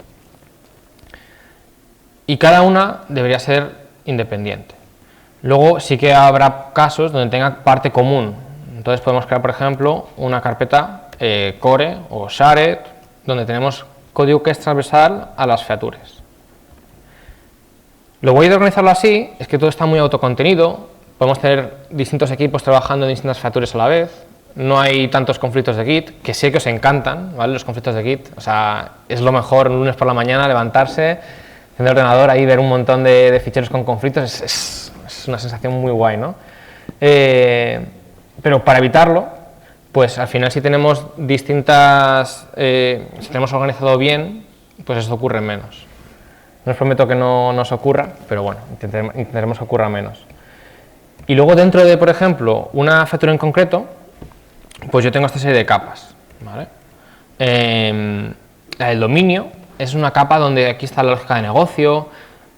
A: Y cada una debería ser independiente. Luego sí que habrá casos donde tenga parte común. Entonces podemos crear, por ejemplo, una carpeta core o shared, donde tenemos código que es transversal a las features. Lo guay de organizarlo así es que todo está muy autocontenido, podemos tener distintos equipos trabajando en distintas features a la vez, no hay tantos conflictos de Git, que sé que os encantan, ¿vale? Los conflictos de Git, o sea, es lo mejor un lunes por la mañana levantarse, encender el ordenador, ahí ver un montón de ficheros con conflictos, es una sensación muy guay, ¿no? Pero para evitarlo, pues al final si tenemos distintas, si tenemos organizado bien, pues esto ocurre menos. No os prometo que no nos ocurra, pero bueno, intentaremos que ocurra menos. Y luego dentro de, por ejemplo, una factoría en concreto, pues yo tengo esta serie de capas, ¿vale? La del dominio es una capa donde aquí está la lógica de negocio,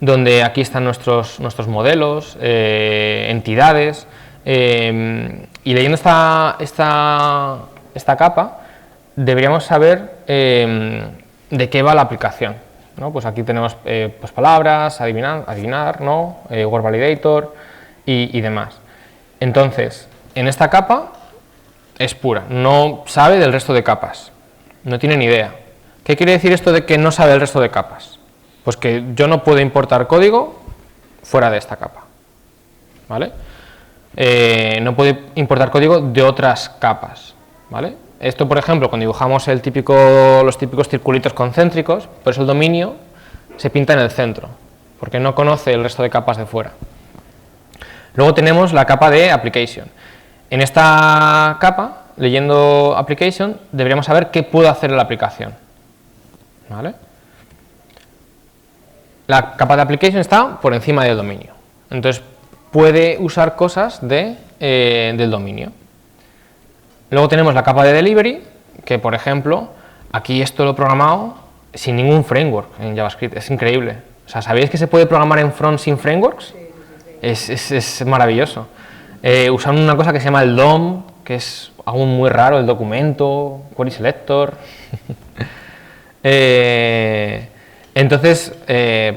A: donde aquí están nuestros modelos, entidades, y leyendo esta capa deberíamos saber de qué va la aplicación, ¿no? Pues aquí tenemos pues palabras, adivinar, ¿no? Word Validator y demás. Entonces, en esta capa es pura, no sabe del resto de capas, no tiene ni idea. ¿Qué quiere decir esto de que no sabe el resto de capas? Pues que yo no puedo importar código fuera de esta capa, ¿vale? No puedo importar código de otras capas, ¿vale? Esto, por ejemplo, cuando dibujamos los típicos circulitos concéntricos, por eso el dominio se pinta en el centro, porque no conoce el resto de capas de fuera. Luego tenemos la capa de application. En esta capa, leyendo application, deberíamos saber qué puede hacer la aplicación, ¿vale? La capa de application está por encima del dominio, entonces puede usar cosas del dominio. Luego tenemos la capa de delivery, que por ejemplo, aquí esto lo he programado sin ningún framework en JavaScript, es increíble. O sea, ¿sabéis que se puede programar en front sin frameworks? Es maravilloso. Usando una cosa que se llama el DOM, que es algo muy raro, el documento, query selector. Entonces,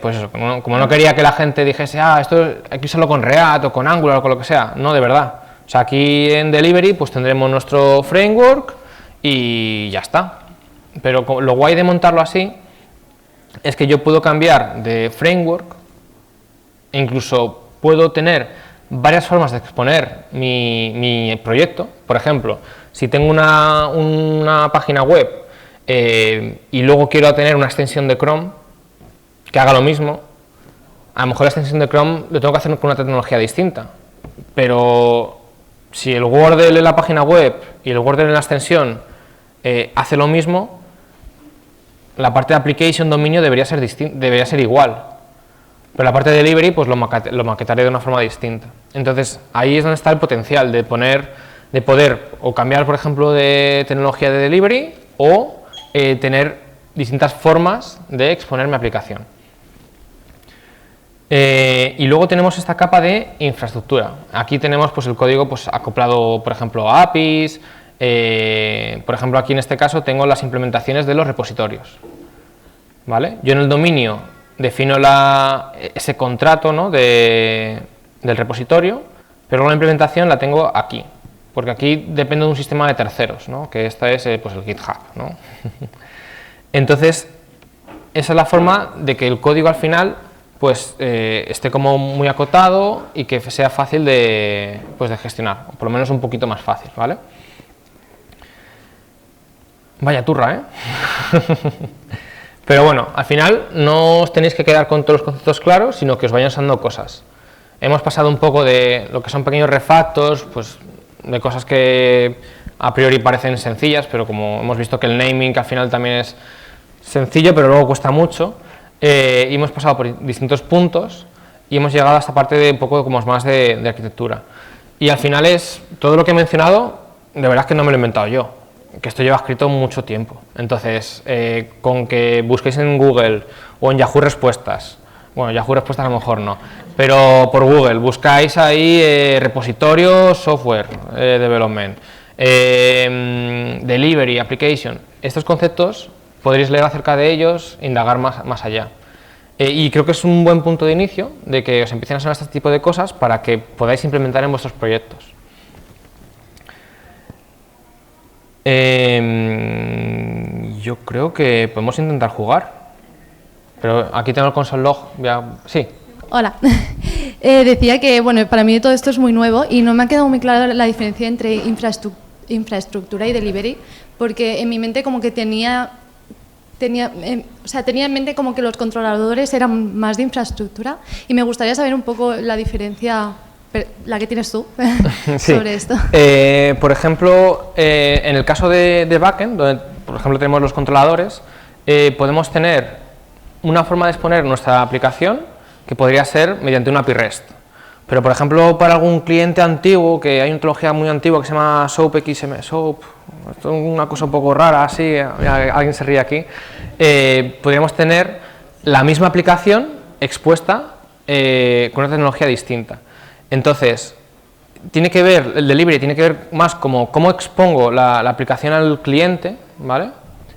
A: pues eso, como no quería que la gente dijese, esto hay que usarlo con React o con Angular o con lo que sea, no, de verdad. O sea, aquí en Delivery pues tendremos nuestro framework y ya está. Pero lo guay de montarlo así es que yo puedo cambiar de framework e incluso puedo tener varias formas de exponer mi proyecto. Por ejemplo, si tengo una página web y luego quiero tener una extensión de Chrome que haga lo mismo, a lo mejor la extensión de Chrome lo tengo que hacer con una tecnología distinta, pero si el Word de la página web y el Word de la extensión hace lo mismo, la parte de application dominio debería ser igual, pero la parte de delivery pues lo maquetaré de una forma distinta. Entonces ahí es donde está el potencial de poder o cambiar, por ejemplo, de tecnología de delivery o tener distintas formas de exponer mi aplicación. Y luego tenemos esta capa de infraestructura. Aquí tenemos pues el código pues acoplado, por ejemplo, a APIs. Por ejemplo, aquí en este caso tengo las implementaciones de los repositorios, ¿vale? Yo en el dominio defino ese contrato, ¿no? del repositorio, pero la implementación la tengo aquí, porque aquí depende de un sistema de terceros, ¿no? Que esta es pues el GitHub, ¿no? Entonces, esa es la forma de que el código al final pues esté como muy acotado y que sea fácil de gestionar, o por lo menos un poquito más fácil, ¿vale? Vaya turra, ¿eh? Pero bueno, al final no os tenéis que quedar con todos los conceptos claros, sino que os vayan usando cosas. Hemos pasado un poco de lo que son pequeños refactos, pues de cosas que a priori parecen sencillas, pero como hemos visto que el naming al final también es sencillo, pero luego cuesta mucho. Y hemos pasado por distintos puntos y hemos llegado a esta parte de un poco como más de arquitectura. Y al final es todo lo que he mencionado, de verdad es que no me lo he inventado yo, que esto lleva escrito mucho tiempo. Entonces, con que busquéis en Google o en Yahoo Respuestas, bueno, Yahoo Respuestas a lo mejor no, pero por Google buscáis ahí repositorio, software development, delivery, application, estos conceptos podréis leer acerca de ellos, indagar más allá. Y creo que es un buen punto de inicio de que os empiecen a sonar este tipo de cosas para que podáis implementar en vuestros proyectos. Yo creo que podemos intentar jugar, pero aquí tengo el console log. Sí.
B: Hola. Decía que bueno, para mí todo esto es muy nuevo y no me ha quedado muy clara la diferencia entre infraestructura y delivery, porque en mi mente como que tenía en mente como que los controladores eran más de infraestructura y me gustaría saber un poco la diferencia la que tienes tú
A: Sí.
B: sobre esto.
A: Por ejemplo, en el caso de backend, donde por ejemplo tenemos los controladores, podemos tener una forma de exponer nuestra aplicación que podría ser mediante un API REST. Pero por ejemplo, para algún cliente antiguo, que hay una tecnología muy antigua que se llama SOAP-XML, SOAP, esto es una cosa un poco rara, así, alguien se ríe aquí, podríamos tener la misma aplicación expuesta con una tecnología distinta. Entonces, tiene que ver, el delivery tiene que ver más como cómo expongo la aplicación al cliente, ¿vale?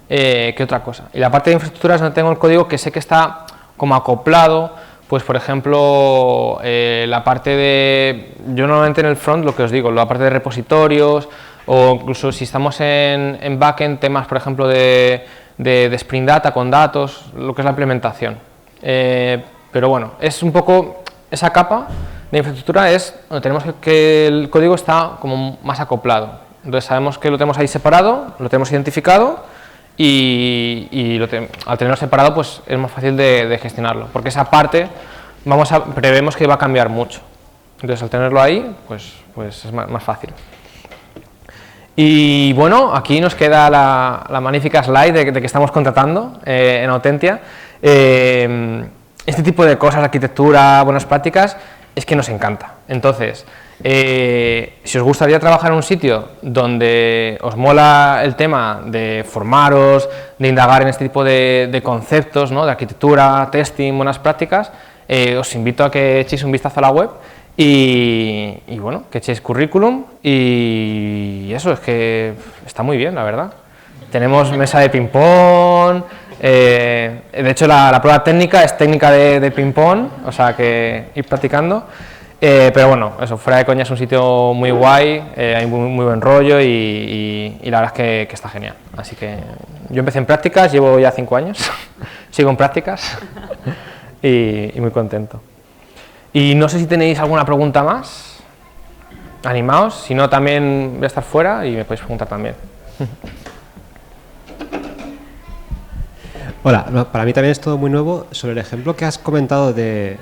A: Que otra cosa. Y la parte de infraestructuras no tengo el código que sé que está como acoplado. Pues por ejemplo, la parte de, yo normalmente en el front lo que os digo, la parte de repositorios o incluso si estamos en backend, temas por ejemplo de Spring Data con datos, lo que es la implementación. Pero bueno, es un poco esa capa de infraestructura es donde tenemos que el código está como más acoplado. Entonces sabemos que lo tenemos ahí separado, lo tenemos identificado y al tenerlo separado pues es más fácil de gestionarlo, porque esa parte prevemos que va a cambiar mucho. Entonces al tenerlo ahí pues es más fácil. Y bueno, aquí nos queda la magnífica slide de que estamos contratando en Autentia. Este tipo de cosas, arquitectura, buenas prácticas, es que nos encanta. Entonces, si os gustaría trabajar en un sitio donde os mola el tema de formaros, de indagar en este tipo de conceptos, ¿no? De arquitectura, testing, buenas prácticas, os invito a que echéis un vistazo a la web y bueno, que echéis currículum y eso, es que está muy bien, la verdad. Tenemos mesa de ping-pong, de hecho la prueba técnica es técnica de ping-pong, o sea que ir practicando. Pero bueno, eso, fuera de coña es un sitio muy guay, hay muy buen rollo y la verdad es que está genial. Así que yo empecé en prácticas, llevo ya 5 años, sigo en prácticas y muy contento. Y no sé si tenéis alguna pregunta más, animaos, si no también voy a estar fuera y me podéis preguntar también.
C: Hola, para mí también es todo muy nuevo. Sobre el ejemplo que has comentado de...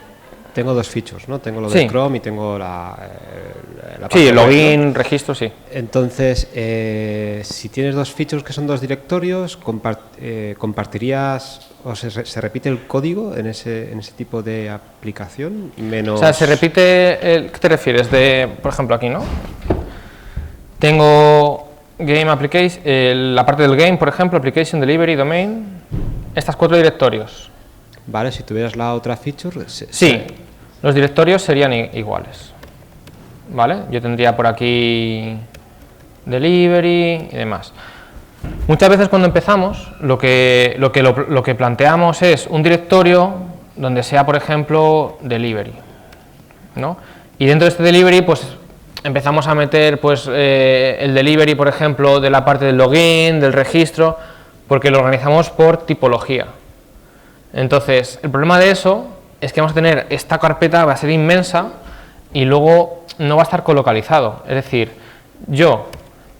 C: Tengo 2 features, ¿no? Tengo lo de Chrome y tengo la
A: sí, el login, ¿no? Registro, sí.
C: Entonces, si tienes 2 features que son 2 directorios, ¿compartirías o se repite el código en ese tipo de aplicación? Menos...
A: O sea, se repite, ¿qué te refieres? Por ejemplo, aquí, ¿no? Tengo Game Application, la parte del Game, por ejemplo, Application, Delivery, Domain, estas 4 directorios.
C: Vale, si tuvieras la otra feature...
A: Sí, los directorios serían iguales, ¿vale? Yo tendría por aquí Delivery y demás. Muchas veces cuando empezamos, lo que planteamos es un directorio donde sea, por ejemplo, Delivery, ¿no? Y dentro de este Delivery, pues empezamos a meter pues, el Delivery, por ejemplo, de la parte del login, del registro, porque lo organizamos por tipología. Entonces, el problema de eso es que vamos a tener esta carpeta, va a ser inmensa y luego no va a estar colocalizado. Es decir, yo,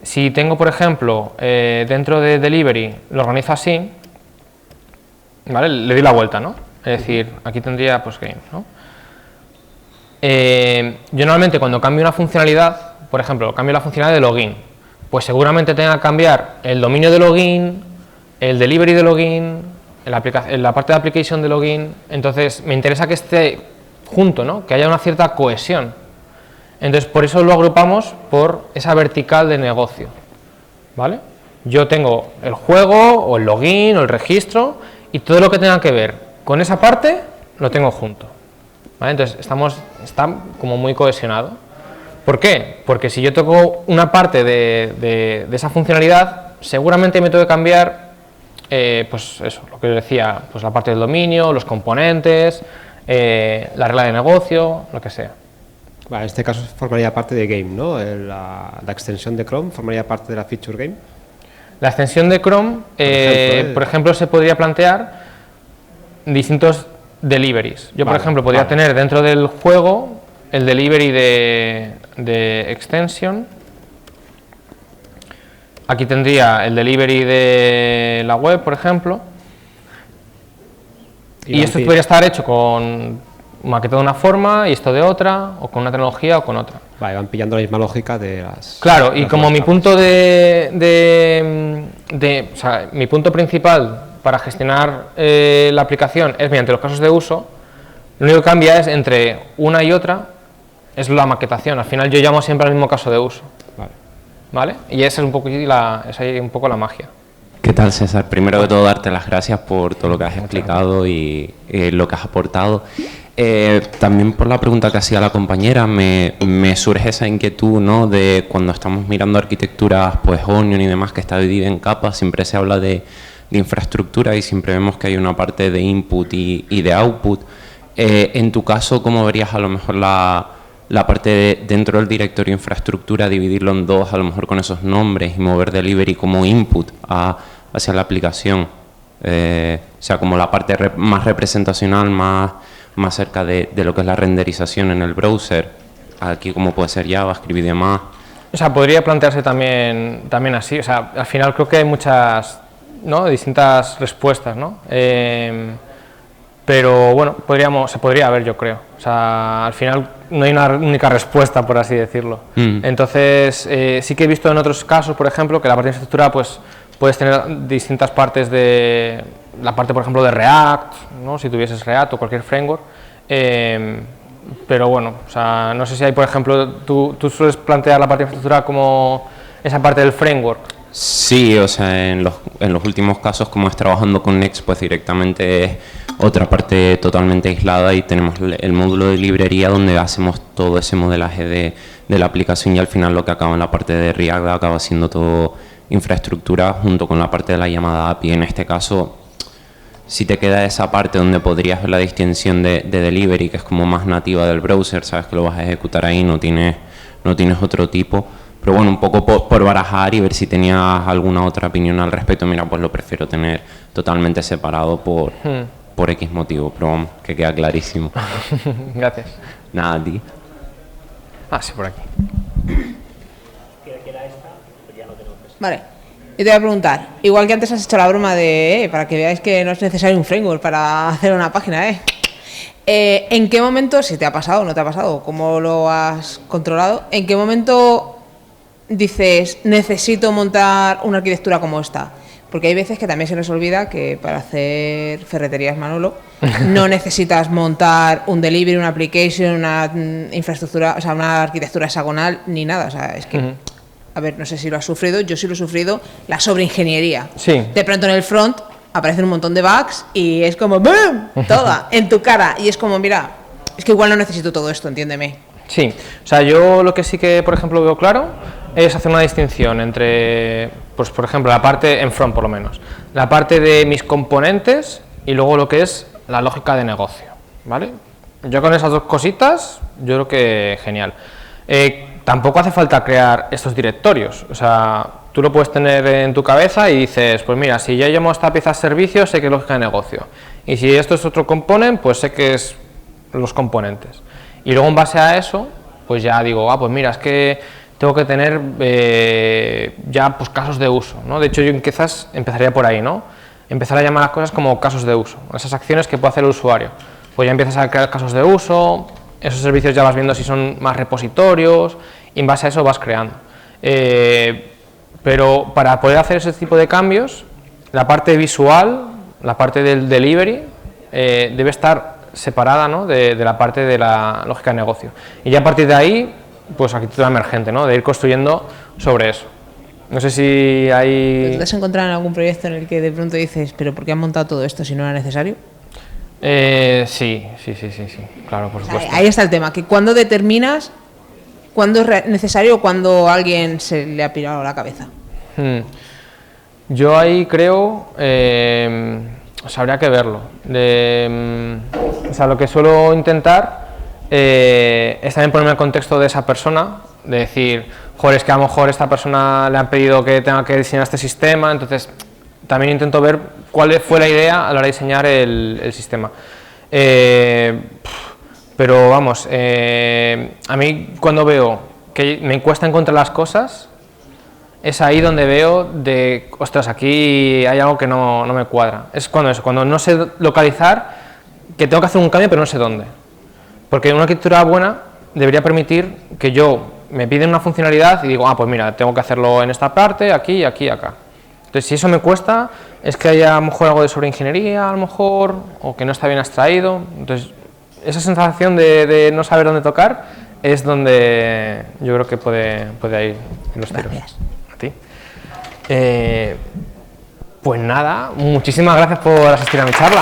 A: si tengo, por ejemplo, dentro de Delivery, lo organizo así, ¿vale? Le doy la vuelta, ¿no? Es decir, aquí tendría, pues, Game, ¿no? Yo normalmente cuando cambio una funcionalidad, por ejemplo, cambio la funcionalidad de login, pues seguramente tenga que cambiar el dominio de login, el Delivery de login, en la parte de application de login. Entonces me interesa que esté junto, ¿no? Que haya una cierta cohesión. Entonces por eso lo agrupamos por esa vertical de negocio, ¿vale? Yo tengo el juego o el login o el registro y todo lo que tenga que ver con esa parte lo tengo junto, ¿vale? Entonces está como muy cohesionado. ¿Por qué? Porque si yo toco una parte de esa funcionalidad, seguramente me tengo que cambiar pues eso, lo que decía, pues la parte del dominio, los componentes, la regla de negocio, lo que sea.
C: Vale, en este caso formaría parte de Game, ¿no? La extensión de Chrome formaría parte de la feature Game.
A: La extensión de Chrome, por ejemplo, se podría plantear distintos deliveries. Yo, por ejemplo, podría tener dentro del juego el delivery de extension. Aquí tendría el delivery de la web, por ejemplo. Y esto podría estar hecho con maquetado de una forma y esto de otra, o con una tecnología o con otra.
C: Vale, van pillando la misma lógica de las...
A: Claro, y como mi punto o sea, mi punto principal para gestionar la aplicación es mediante los casos de uso, lo único que cambia es entre una y otra, es la maquetación. Al final yo llamo siempre al mismo caso de uso. ¿Vale? Y esa es un poco la magia.
D: ¿Qué tal, César? Primero de todo, darte las gracias por todo lo que has explicado y lo que has aportado. También por la pregunta que hacía la compañera, me surge esa inquietud, ¿no? De cuando estamos mirando arquitecturas, pues Onion y demás, que está dividida en capas, siempre se habla de infraestructura y siempre vemos que hay una parte de input y de output. En tu caso, ¿cómo verías a lo mejor la parte dentro del directorio infraestructura, dividirlo en dos, a lo mejor con esos nombres, y mover delivery como input hacia la aplicación? O sea, como la parte más representacional, más cerca de lo que es la renderización en el browser, aquí como puede ser JavaScript y demás.
A: O sea, podría plantearse también así. O sea, al final creo que hay muchas, ¿no?, distintas respuestas, ¿no? Pero bueno, se podría ver, yo creo. O sea, al final no hay una única respuesta, por así decirlo. Entonces, sí que he visto en otros casos, por ejemplo, que la parte de infraestructura, pues puedes tener distintas partes de la parte, por ejemplo, de React, ¿no?, si tuvieses React o cualquier framework. Pero bueno, o sea, no sé si hay, por ejemplo, tú sueles plantear la parte de infraestructura como esa parte del framework.
D: Sí, o sea, en los últimos casos, como es trabajando con Next, pues directamente es otra parte totalmente aislada y tenemos el módulo de librería donde hacemos todo ese modelaje de la aplicación, y al final lo que acaba en la parte de React acaba siendo todo infraestructura junto con la parte de la llamada API. En este caso, si te queda esa parte donde podrías ver la distinción de delivery, que es como más nativa del browser, sabes que lo vas a ejecutar ahí, no tienes otro tipo. Pero bueno, un poco por barajar y ver si tenías alguna otra opinión al respecto. Mira, pues lo prefiero tener totalmente separado por X motivo, pero vamos, que queda clarísimo.
A: Gracias.
D: Nada, a ti.
A: Sí, por aquí.
E: Vale, yo te voy a preguntar, igual que antes has hecho la broma de, para que veáis que no es necesario un framework para hacer una página, ¿en qué momento, si te ha pasado o no te ha pasado, cómo lo has controlado, en qué momento dices, necesito montar una arquitectura como esta? Porque hay veces que también se les olvida que para hacer ferreterías Manolo no necesitas montar un delivery, una application, una infraestructura, o sea, una arquitectura hexagonal ni nada. O sea, es que, a ver, no sé si lo has sufrido, yo sí lo he sufrido, la sobreingeniería.
A: Sí.
E: De pronto en el front aparecen un montón de bugs y es como ¡boom! Toda en tu cara. Y es como, mira, es que igual no necesito todo esto, entiéndeme.
A: Sí, o sea, yo lo que sí que, por ejemplo, veo claro es hacer una distinción entre, pues por ejemplo, la parte en front, por lo menos, la parte de mis componentes y luego lo que es la lógica de negocio, ¿vale? Yo con esas dos cositas, yo creo que genial. Tampoco hace falta crear estos directorios, o sea, tú lo puedes tener en tu cabeza y dices, pues mira, si yo llamo a esta pieza servicio, sé que es lógica de negocio, y si esto es otro componente, pues sé que es los componentes. Y luego en base a eso, pues ya digo, pues mira, es que tengo que tener ya pues casos de uso, ¿no? De hecho, yo quizás empezaría por ahí, ¿no? Empezar a llamar las cosas como casos de uso, esas acciones que puede hacer el usuario. Pues ya empiezas a crear casos de uso, esos servicios ya vas viendo si son más repositorios, y en base a eso vas creando. Pero para poder hacer ese tipo de cambios, la parte visual, la parte del delivery, debe estar separada, ¿no?, de la parte de la lógica de negocio. Y ya a partir de ahí, pues arquitectura emergente, ¿no?, de ir construyendo sobre eso. No sé si hay...
E: ¿Te has encontrado en algún proyecto en el que de pronto dices, pero ¿por qué han montado todo esto si no era necesario?
A: Sí, claro, por supuesto.
E: Ahí está el tema, que cuando determinas cuándo es necesario o cuando a alguien se le ha pirado la cabeza.
A: Yo ahí creo, o sea, habría que verlo. O sea, lo que suelo intentar es también ponerme en el contexto de esa persona, de decir, joder, es que a lo mejor esta persona le han pedido que tenga que diseñar este sistema, entonces también intento ver cuál fue la idea a la hora de diseñar el sistema. Pero vamos, a mí cuando veo que me cuesta encontrar las cosas, es ahí donde veo de, ostras, aquí hay algo que no me cuadra. Es cuando no sé localizar, que tengo que hacer un cambio pero no sé dónde. Porque una arquitectura buena debería permitir que yo me piden una funcionalidad y digo, pues mira, tengo que hacerlo en esta parte, aquí, aquí, acá. Entonces, si eso me cuesta, es que haya a lo mejor algo de sobreingeniería, a lo mejor, o que no está bien extraído. Entonces, esa sensación de no saber dónde tocar es donde yo creo que puede ir los tiros.
E: Gracias.
A: A ti. Pues nada, muchísimas gracias por asistir a mi charla.